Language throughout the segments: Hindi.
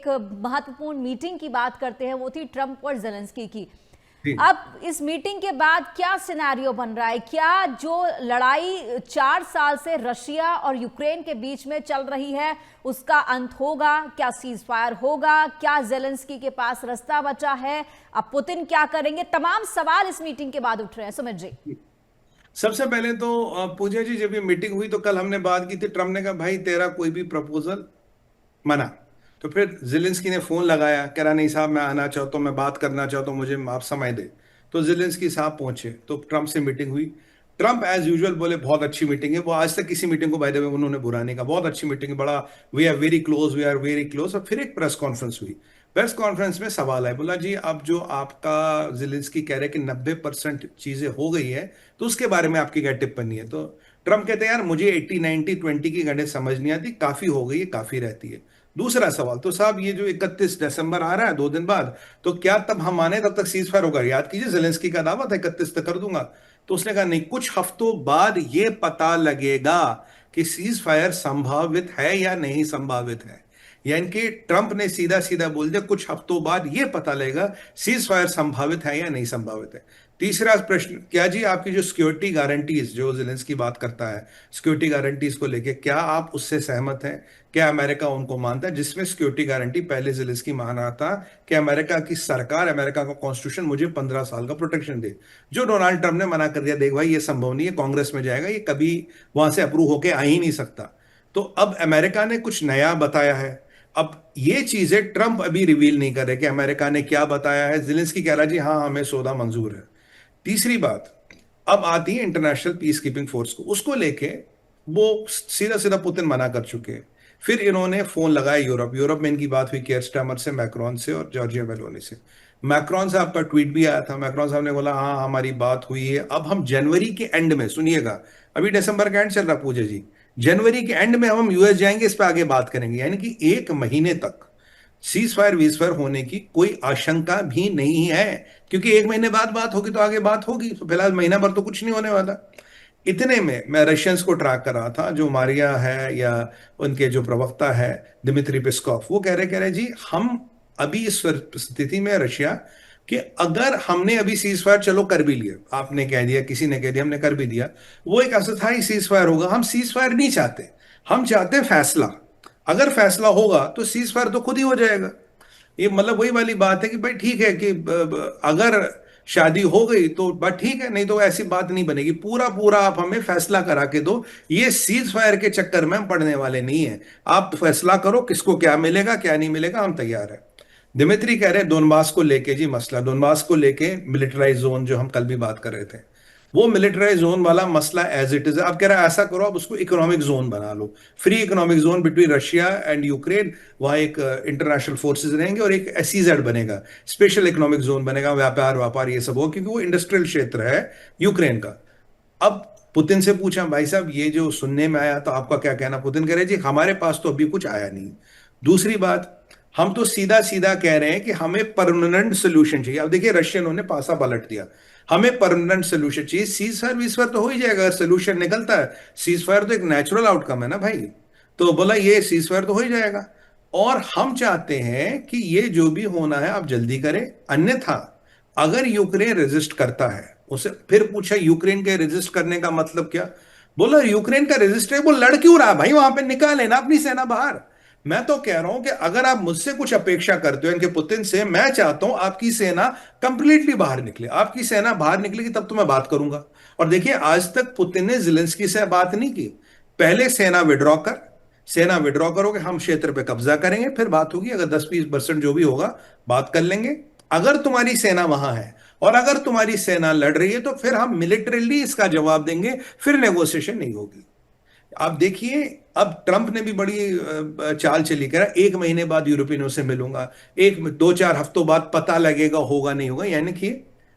एक महत्वपूर्ण मीटिंग की बात करते हैं, वो थी ट्रंप और ज़ेलेंस्की की। जी। अब इस मीटिंग के बाद क्या सिनेरियो बन रहा है? क्या जो लड़ाई 4 साल से रशिया और यूक्रेन के बीच में चल रही है उसका अंत होगा? क्या सीज फायर होगा? क्या ज़ेलेंस्की के पास रास्ता बचा है? अब पुतिन क्या करेंगे? तमाम सवाल इस मीटिंग के बाद उठ रहे हैं। सुमित जी, सबसे पहले तो पूजा जी, जब ये मीटिंग हुई तो कल हमने बात की थी, ट्रम्प ने कहा भाई तेरा कोई भी प्रपोजल मना। तो फिर जिलेंस्की ने फोन लगाया, कह रहा नहीं साहब मैं आना चाहता हूँ, मैं बात करना चाहता हूँ, मुझे आप समय दे। तो जिलेंस्की साहब पहुंचे तो ट्रम्प से मीटिंग हुई। ट्रम्प एज यूजुअल बोले बहुत अच्छी मीटिंग है। वो आज तक किसी मीटिंग को बाय द वे उन्होंने बुरा नहीं कहा, बहुत अच्छी मीटिंग है, बड़ा we are very close, we are very close. और फिर एक प्रेस कॉन्फ्रेंस हुई। प्रेस कॉन्फ्रेंस में सवाल है, बोला जी अब जो आपका जिलेंस्की कह रहे हैं कि 90% चीजें हो गई है, तो उसके बारे में आपकी क्या टिप्पणी है? तो ट्रम्प कहते हैं यार मुझे 80 90 20 की गणित समझ नहीं आती, काफी हो गई है, काफी रहती है। दूसरा सवाल, तो साहब ये जो 31 दिसंबर आ रहा है 2 दिन बाद, तो क्या तब हम माने तब तक सीज फायर होगा? याद कीजिए जेलेंस्की का दावा था 31 तक कर दूंगा। तो उसने कहा नहीं, कुछ हफ्तों बाद ये पता लगेगा कि सीज फायर संभावित है या नहीं संभावित है। यानी कि ट्रंप ने सीधा सीधा बोल दिया कुछ हफ्तों बाद ये पता लगेगा सीज फायर संभावित है या नहीं संभावित है। तीसरा प्रश्न, क्या जी आपकी जो सिक्योरिटी गारंटीज जो जेलेंस्की बात करता है, सिक्योरिटी गारंटीज को लेके क्या आप उससे सहमत हैं? क्या अमेरिका उनको मानता है? जिसमें सिक्योरिटी गारंटी पहले जेलेंस्की मान रहा था कि अमेरिका की सरकार, अमेरिका का कॉन्स्टिट्यूशन मुझे 15 साल का प्रोटेक्शन दे, जो डोनाल्ड ट्रंप ने मना कर दिया, देख भाई ये संभव नहीं है, कांग्रेस में जाएगा, ये कभी वहां से अप्रूव होके आ ही नहीं सकता। तो अब अमेरिका ने कुछ नया बताया है। अब ये चीजें ट्रंप अभी रिवील नहीं कर रहे कि अमेरिका ने क्या बताया है। जेलेंस्की कह रहा है जी हाँ हमें सौदा मंजूर है। तीसरी बात, अब आती है इंटरनेशनल पीस कीपिंग फोर्स को, उसको लेके वो सीधा सीधा पुतिन मना कर चुके हैं। फिर इन्होंने फोन लगाया यूरोप में इनकी बात हुई केयर स्टार्मर से, मैक्रोन से और जॉर्जिया मेलोनी से। मैक्रोन साहब का ट्वीट भी आया था, मैक्रोन साहब ने बोला हाँ हमारी बात हुई है, अब हम जनवरी के एंड में, सुनिएगा अभी दिसंबर का एंड चल रहा पूजा जी, जनवरी के एंड में हम यूएस जाएंगे, इस पर आगे बात करेंगे। यानी कि 1 महीने तक सीज फायर वीज फायर होने की कोई आशंका भी नहीं है, क्योंकि 1 महीने बाद बात होगी तो आगे बात होगी, तो फिलहाल महीना भर तो कुछ नहीं होने वाला। इतने में मैं रशियंस को ट्रैक कर रहा था, जो मारिया है या उनके जो प्रवक्ता है दिमित्री पेस्कॉव, वो कह रहे जी हम अभी इस स्थिति में रशिया कि अगर हमने अभी सीज फायर चलो कर भी लिया, आपने कह दिया, किसी ने कह दिया, हमने कर भी दिया, वो एक अस्थायी सीज फायर होगा। हम सीज फायर नहीं चाहते, हम चाहते हैं फैसला। अगर फैसला होगा तो सीज फायर तो खुद ही हो जाएगा। ये मतलब वही वाली बात है कि भाई ठीक है कि अगर शादी हो गई तो बात ठीक है, नहीं तो ऐसी बात नहीं बनेगी। पूरा पूरा आप हमें फैसला करा के दो, ये सीज फायर के चक्कर में हम पड़ने वाले नहीं है। आप फैसला करो किसको क्या मिलेगा क्या नहीं मिलेगा, हम तैयार है। दिमित्री कह रहे हैं डोनबास को लेके जी, मसला डोनबास को लेके मिलिटराइज जोन जो हम कल भी बात कर रहे थे, वो मिलिटराइज जोन वाला मसला एज इट इज। अब कह रहा है ऐसा करो, अब उसको इकोनॉमिक जोन बना लो, free economic zone between Russia and Ukraine. वहां एक इंटरनेशनल फोर्सेज रहेंगे और एक एसईजेड बनेगा, स्पेशल इकोनॉमिक जोन बनेगा, व्यापार व्यापार ये सब हो, क्योंकि वो इंडस्ट्रियल क्षेत्र है यूक्रेन का। अब पुतिन से पूछा भाई साहब ये जो सुनने में आया तो आपका क्या कहना? पुतिन कह रहे जी हमारे पास तो अभी कुछ आया नहीं। दूसरी बात, हम तो सीधा सीधा कह रहे हैं कि हमें परमानेंट सोल्यूशन चाहिए। अब देखिए रशियनों ने पासा पलट दिया, हमें परमानेंट सोल्यूशन चाहिए। सीज फायर वीज फायर तो हो ही जाएगा अगर सोल्यूशन निकलता है, सीज फायर तो एक नेचुरल आउटकम है ना भाई। तो बोला ये सीज फायर तो हो ही जाएगा, और हम चाहते हैं कि ये जो भी होना है आप जल्दी करें, अन्यथा अगर यूक्रेन रेजिस्ट करता है, उसे फिर पूछा यूक्रेन के रेजिस्ट करने का मतलब क्या? बोला यूक्रेन का रेजिस्ट है, वो लड़ क्यों रहा भाई, वहां पे निकाले ना अपनी सेना बाहर। मैं तो कह रहा हूं कि अगर आप मुझसे कुछ अपेक्षा करते हो इनके पुतिन से, मैं चाहता हूं आपकी सेना कंप्लीटली बाहर निकले, आपकी सेना बाहर निकलेगी तब तो मैं बात करूंगा। और देखिए आज तक पुतिन ने जिलेंस्की से बात नहीं की, पहले सेना विड्रॉ कर, सेना विड्रॉ करोगे हम क्षेत्र पे कब्जा करेंगे, फिर बात होगी, अगर 10-20% जो भी होगा बात कर लेंगे। अगर तुम्हारी सेना वहां है और अगर तुम्हारी सेना लड़ रही है तो फिर हम मिलिटरीली इसका जवाब देंगे, फिर नेगोशिएशन नहीं होगी। आप देखिए अब ट्रंप ने भी बड़ी चाल चली, कह रहा 1 महीने बाद यूरोपियनों से मिलूंगा, 1-2-4 हफ्तों बाद पता लगेगा होगा नहीं होगा। यानी कि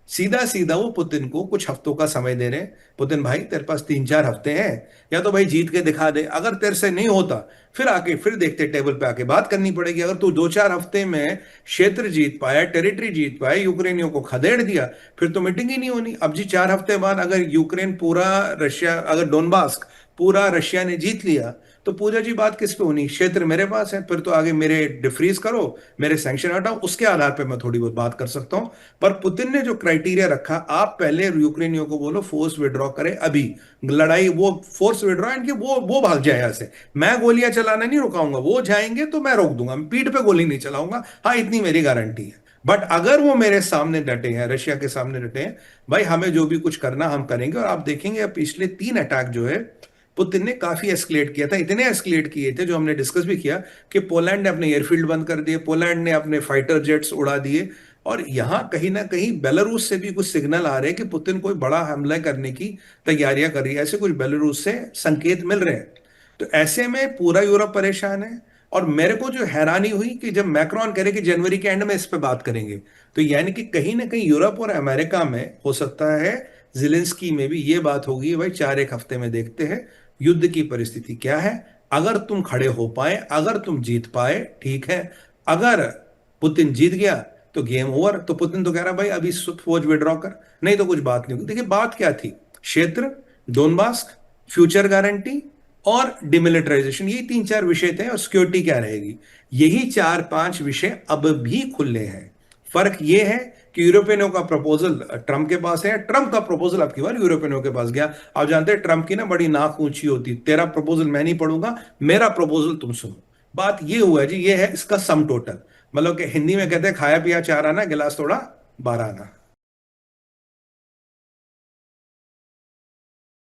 सीधा सीधा वो पुतिन को कुछ हफ्तों का समय दे रहे हैं। पुतिन भाई तेरे पास 3-4 हफ्ते हैं, या तो भाई जीत के दिखा दे, अगर तेरे से नहीं होता फिर आके फिर देखते, टेबल पे आके बात करनी पड़ेगी। अगर तू 2-4 हफ्ते में क्षेत्र जीत पाया, टेरिटरी जीत पाया, यूक्रेनियों को खदेड़ दिया, फिर तो मीटिंग ही नहीं होनी। अब जी 4 हफ्ते बाद अगर यूक्रेन पूरा रशिया, अगर डोनबास पूरा रशिया ने जीत लिया, तो पूजा जी बात किस पे होनी, क्षेत्र मेरे पास है, फिर तो आगे मेरे डिफ्रीज करो, मेरे सैंक्शन हटाओ, उसके आधार पे मैं थोड़ी बहुत बात कर सकता हूं। पर पुतिन ने जो क्राइटेरिया रखा, आप पहले यूक्रेनियों को बोलो फोर्स विड्रॉ करें, अभी लड़ाई वो फोर्स विड्रॉ इनकी, वो भाग जाए यहाँ से, मैं गोलियां चलाना नहीं रुकाऊंगा, वो जाएंगे तो मैं रोक दूंगा, मैं पीठ पे गोली नहीं चलाऊंगा, हाँ इतनी मेरी गारंटी है। बट अगर वो मेरे सामने डटे हैं, रशिया के सामने डटे हैं, भाई हमें जो भी कुछ करना हम करेंगे। और आप देखेंगे अब पिछले 3 अटैक जो है पुतिन ने काफी एस्केलेट किया था, इतने एस्केलेट किए थे जो हमने डिस्कस भी किया कि पोलैंड ने अपने एयरफील्ड बंद कर दिए, पोलैंड ने अपने फाइटर जेट्स उड़ा दिए। और यहां कहीं ना कहीं बेलारूस से भी कुछ सिग्नल आ रहे हैं कि पुतिन कोई बड़ा हमला करने की तैयारियां कर रही है, ऐसे कुछ बेलारूस से संकेत मिल रहे हैं। तो ऐसे में पूरा यूरोप परेशान है। और मेरे को जो हैरानी हुई कि जब मैक्रोन कह रहे कि जनवरी के एंड में इस पे बात करेंगे, तो यानी कि कहीं ना कहीं यूरोप और अमेरिका में हो सकता है जिलेंस्की में भी ये बात होगी, भाई 4 एक हफ्ते में देखते हैं युद्ध की परिस्थिति क्या है। अगर तुम खड़े हो पाए, अगर तुम जीत पाए, ठीक है। अगर पुतिन जीत गया तो गेम ओवर। तो पुतिन तो कह रहा भाई अभी फौज विड्रॉ कर, नहीं तो कुछ बात नहीं होगी। देखिए बात क्या थी, क्षेत्र, डोनबास्क, फ्यूचर गारंटी और डिमिलिटराइजेशन, यही 3 4 विषय थे। और सिक्योरिटी क्या रहेगी, यही 4 5 विषय अब भी खुले हैं। फर्क यह है कि यूरोपियनों का प्रपोजल ट्रंप के पास है, ट्रंप का प्रपोजल अब की बार यूरोपियनों के पास गया। आप जानते हैं ट्रंप की ना बड़ी नाक ऊंची होती, तेरा प्रपोजल मैं नहीं पढ़ूंगा, मेरा प्रपोजल तुम सुनो। बात ये हुआ है जी, ये है इसका सम टोटल। मतलब कि हिंदी में कहते हैं खाया पिया 4 आना, गिलास तोड़ा 12 आना।